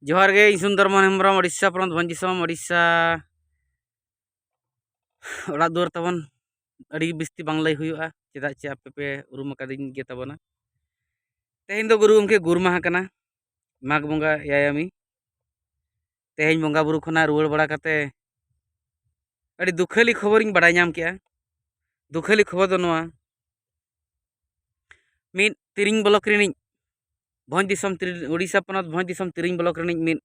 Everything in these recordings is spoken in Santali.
जोहार गे इन सुंदर मन हेम्ब्रम उड़ीसा प्रंत भंजिसम उड़ीसा ओड़ा दुआर तबन अड़ी बिस्ती बांग लई हुयुआ चेदा चे आपे पे उरुम अकादिन गे तबना तेहेन दो गुरु गमके गुर माहा कना माघ बंगा यायामी तेहेन बंगा बुरु खना रुवाड़ बड़ा कते अड़ी दुखाली खबरिंग बड़ाय नाम केआ। दुखाली खबर दो नोआ मिद तिरिंग ब्लॉक रिनिंग भंज दिसम उड़ीसा पनत भंज दिसम तिरिंग ब्लॉक रिनिंग मिद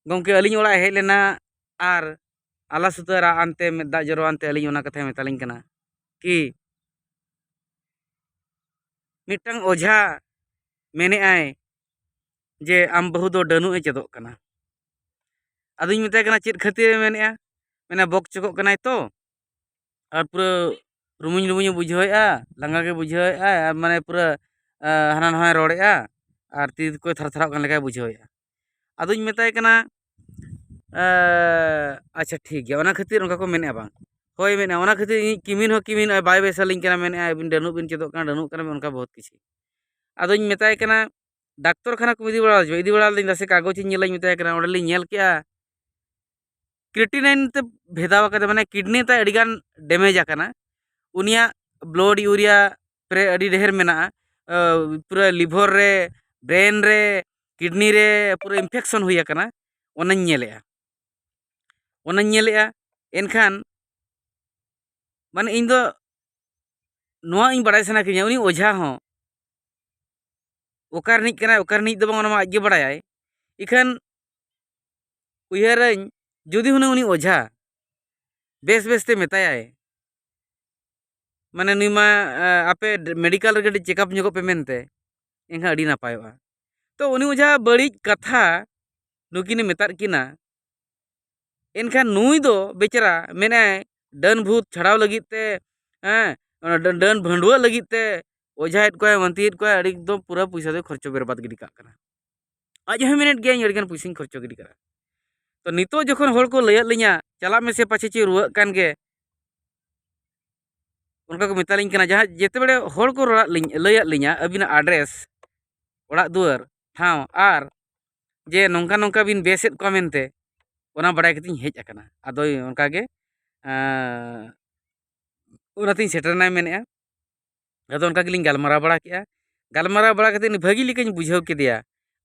गमके अलिंग ओड़ा हेज लेना आर आला सुतारा आनते दा जरो आनते अलिंग ओना कथा मेतालिंग कना कि मिटंग ओझा मेने आय जे आम बहु दो डनु ए चेदोग कना अदुኝ मेताय कना चेद खातिर मेनेआ मेना बक चकोग कनाय तो और पूरा रुमुñ रुमुñ बुझावेआ लंगा के बुझावेआ और माने पूरा हाना नहाय रोड़ेआ और ती को थरथराव कन लेका बुझावेआ अदुኝ मेताय कना अच्छा ठीक गया ओना खातिर उनका को मेने बांग होय मेने ओना खातिर किमिन हो किमिन बाय बेसालिंग कना मेने बिन डनु बिन चेदोग कना डनु कना उनका बहुत किसी अदुኝ मेताय कना डाक्टर खाना को इदी बड़ा लिंग दसे कागज नेलाኝ मेताय कना ओडे लिंग नेल केआ क्रिएटिनिन ते भेदाव कते माने किडनी ते अडिगान डैमेज आकना उनिया ब्लड यूरिया प्रे अडी ढेर मेना पूरा लिवर रे ब्रेन रे किडनी रे पूरा इन्फेक्शन हुई आकना ओनाñ नेलेआ एनखान माने इन दो नोआ इन बड़ाय सना किया उनी ओझा हो ओकार निक कना ओकार निक दो बांग ओना मा आगे बड़ाय इखान उयहराñ जुदी हुने उनी ओझा बेस बेसते मेताय माने नुई मा आपे मेडिकल रे गडी चेकअप ñoko पे मेनते एनखा अडी नापायोआ तो उनी ओझा बड़ी कथा नुकिने मेतार किना एनखा नुई दो बेचारा मेने डन भूत छड़ाव लगिते डन भंडुआ लगिते ओझा हेड को मंती को अडी एकदम पूरा पैसा दे खर्चो बर्बाद गिडी काग कना आज हम मिनट गया अड़गन पैसा खर्चो गिडी करा तो नितो जखन होड़ को लयत लिया चला में से पाछे चे रुआ कान गे उनका को मेतालिंग कना जहाँ जेते बड़े होड़ को लयत लिया अबिना एड्रेस ओड़ा दुआर ठाव आर जे नौका नौका बिन बेसेद को मेनते ओना बड़ाय कतिन हेज आकना आदो उनका गे ओनातिन सेटरनाय मेनेआ आदो उनका गिलिंग गालमारा बड़ा कतिन भागी लिकाñ बुझाव केदिया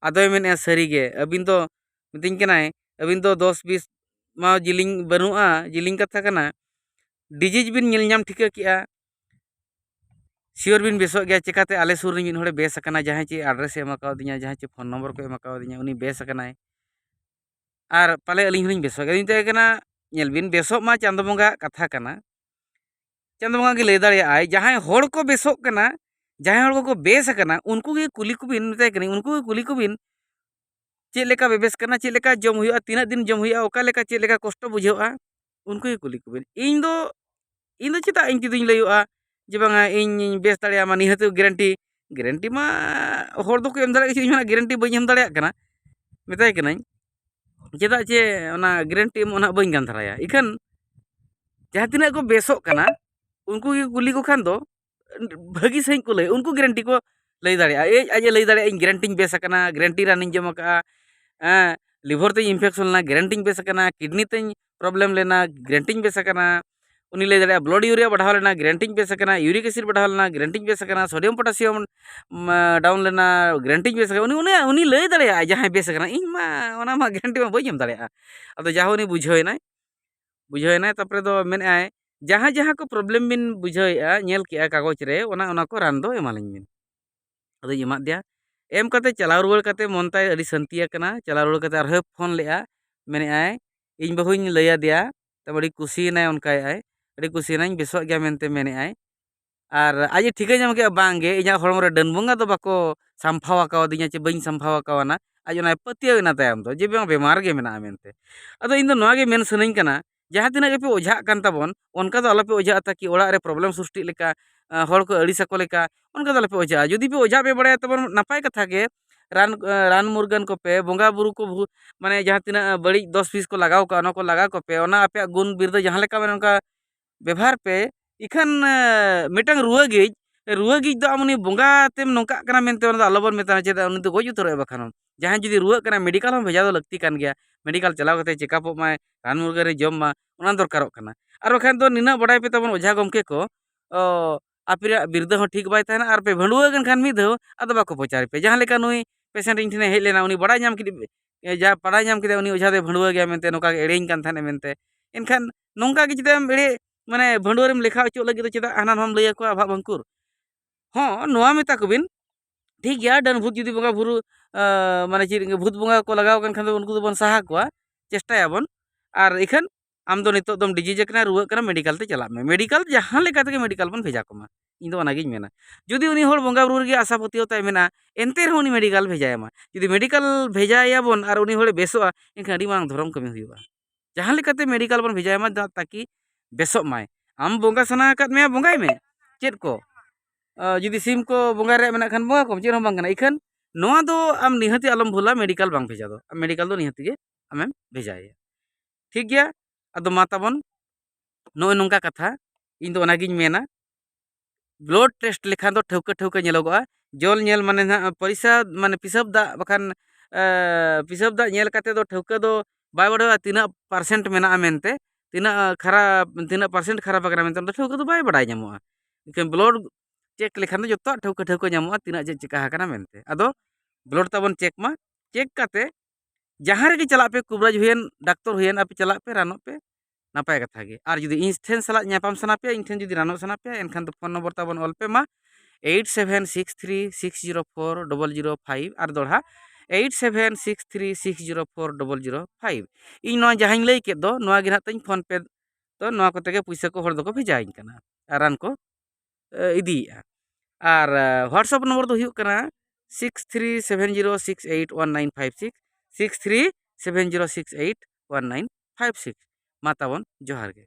आदो मेनेआ सरी गे अबिन तो मितिन कनाय अबिन तो 10-20 मा जिलिंग बनुआ जिलिंग कथा कना डिजीज बिन नेल नाम ठिका किया सियोर बिन बेसो गया चिकाते आले सुर मिन होड़े बेस कना जहां चे एड्रेस एमा काव दिया जहां चे फोन नंबर को एमा काव दिया उनी बेस कनाय और पाले अलिंग हलिंग बेसो गया इंते कना नेल बिन बेसो मा चांदो बंगा कथा कना चांदो बंगा के ले दाड़िया आय जहां होड़ को बेसो कना जहां होड़ को बेस कना उनको के कुली को बिन मेताय कनी उनको के कुली को बिन चेक लेका बेबेस कना चेक लेका जम हुआ तीना दिन जम हुआ ओका लेका चेक लेका कष्ट बुझावा उनको के कुली को बिन इन दो चेता इन तिदिन लयुआ जे बांगा इन बेस दाड़िया मा निहत गारंटी मा होड़ दो को एम दाड़े इन माना गारंटी बई एम दाड़िया कना मेताय कनाñ चेदा चे ओना गारंटी एम ओना बई गान धराया इखान जहां तिना को बेसो कना उनको के कुली को खान दो भागी सही को लय उनको गारंटी को लय दाड़िया ए आज लय दाड़िया इन गारंटी बेस कना गारंटी रानिंग जम का लिवर ते इन्फेक्शन लेना गारंटी बेस कना किडनी ते प्रॉब्लम लेना गारंटी बेस कना उनी लय दाड़िया ब्लड यूरिया बढ़ाव लेना गारंटी बेस कना यूरिक एसिड बढ़ाव लेना गारंटी बेस कना सोडियम पोटेशियम डाउन लेना गारंटी बेस कना उनी लय दाड़िया जहां बेस कना इन मा ओना मा गारंटी मा बई एम दाड़िया अदो जाहो उनी बुझावनाय तापरे दो मेने आय जहां जहां को प्रॉब्लम बिन बुझावेआ नेल केआ कागज रे ओना ओना को रान दो एमालिኝ बिन अदो एमा दिया एम कते चलाव रुवाड़ कते मोनताय अडी संतिया कना चलाव रुवाड़ कते आरहे फोन लेआ मेने आय इन बहुñ लया दिया तब अडी खुशी नाय उनकाय आय अडी खुशी नाñ बेसो गया मेनते मेने आय और आज ठिका नाम के बांगे इजा हड़म रे डन बंगा दो बाको संभावा का दिया चे बई संभावा का आज ओना पतिया ना तायम दो जे बेमार गे मेना मेनते अदो इन दो नोआ गे मेन सनाñ कना जहां तिना के पे ओझा कान ताबन उनका दो अलपे ओझा ताकि ओड़ा रे प्रॉब्लम सृष्टि लेका हड़ को अड़ीसा को लेका उनका दो अलपे ओझा जुदी पे ओझा पे बड़ाय तबन नापाय कथा के रान रान मुर्गन को पे बंगा बुरु को माने जहां तिना बड़ी 10-20 को लगाव का को लगा को पे ओना आपे गुण बिरद जहां लेका माने उनका व्यवहार पे इखान मिटंग रुआ गे रुआ गिज दो आम उनी बोंगा तेम नोंका कना मेनते ओना दो आलोबन मेता चेदा उनी दो गoj उतरोय बखान जहां जुदी रुआ कना मेडिकल हम भेजा दो लगती कान गया मेडिकल चलाव कते चेकअप माय रान मुरगान रे जम मा ओना दरकारोग कना आर बखान दो निना बडाय पे तबन ओझा गमके को आपिरा बिरदा हो ठीक बाय ताना आर पे भंडुआ गन खान मिद दो आदो बाको पचार पे जहां लेका नुई पेशेंट इन ठने हेज लेना उनी बडाय नाम किदि जा बडाय नाम किदे उनी ओझा दे भंडुआ गया मेनते नोका एड़ेइन कान थाने मेनते एनखान नोंका गे चेदाम एड़े माने भंडुआ रेम लेखा अचो लगी दो चेदा हाना हम लैया को आभा बंकुर हाँ नोआ मेता कबिन ठीक गया डन भूत जुदी बंगा भुरु माने चीज भूत बंगा को लगाव कन खान दो उनको दो बन साहा कोआ चेष्टायाबन आर इखन आम दो नितो दम डिजीज कना रुआ कना मेडिकल ते चला में मेडिकल जहां लेका तके मेडिकल बन भेजा कोमा इन दो अनागिज मेना जुदी उनी होड़ बंगा बुरु गे आशा पतियो ताय मेना एनते रहो उनी मेडिकल भेजायमा जुदी मेडिकल भेजायाबन आर उनी होड़े बेसोआ इनखान अडी मांग धरम कमी हुयुआ जहां लेकाते मेडिकल बन भेजायमा ताकि बेसोग माय आम बंगा सना काद मे बंगाय में चेद को जुदी सिम को बंगा रे मेना खान बंगा को चेद हम बांगना इखन नोआ दो आम निहति आलम भूला मेडिकल बांग भेजा दो मेडिकल दो निहति गे आमेम भेजाया ठीक गया अदो मा ताबन नोय नोंका कथा इन दो अनागिज मेना ब्लड टेस्ट लेखान दो ठौका ठौका नेलोगोआ जल नेल माने ना पैसा माने पिसब दा बखान पिसब दा नेल काते दो ठौका दो बाय बडा तीना परसेंट मेना मेनते तीना खराब तीना परसेंट खराब अगर मेनते ठौका दो बाय बडाय जामोआ इखन ब्लड चेक लेखान दो जतो ठौका ठौका जामोआ तीना जे चिका हाकना मेनते अदो ब्लड ताबन चेक मा चेक काते जहां रे चला पे कुबराज हुयन डॉक्टर हुयन आपे चला पे रानो पे नापाय कथा गे आर जुदी इन ठेन सला न्यापाम सना पे इन ठेन जुदी रानो सना पे एनखान तो फोन नंबर ताबन ऑल पे मा 8763604005 आर दोढ़ा 8763604005 इन नोआ जहां लई के दो नोआ गे नातन फोन पे तो नोआ को तेगे पैसा को हर दो को भेजाइन कना रान को इदीया आर व्हाट्सएप नंबर दो हुयुग कना 6370681956 6370681956 मा ताबन जोहार गे।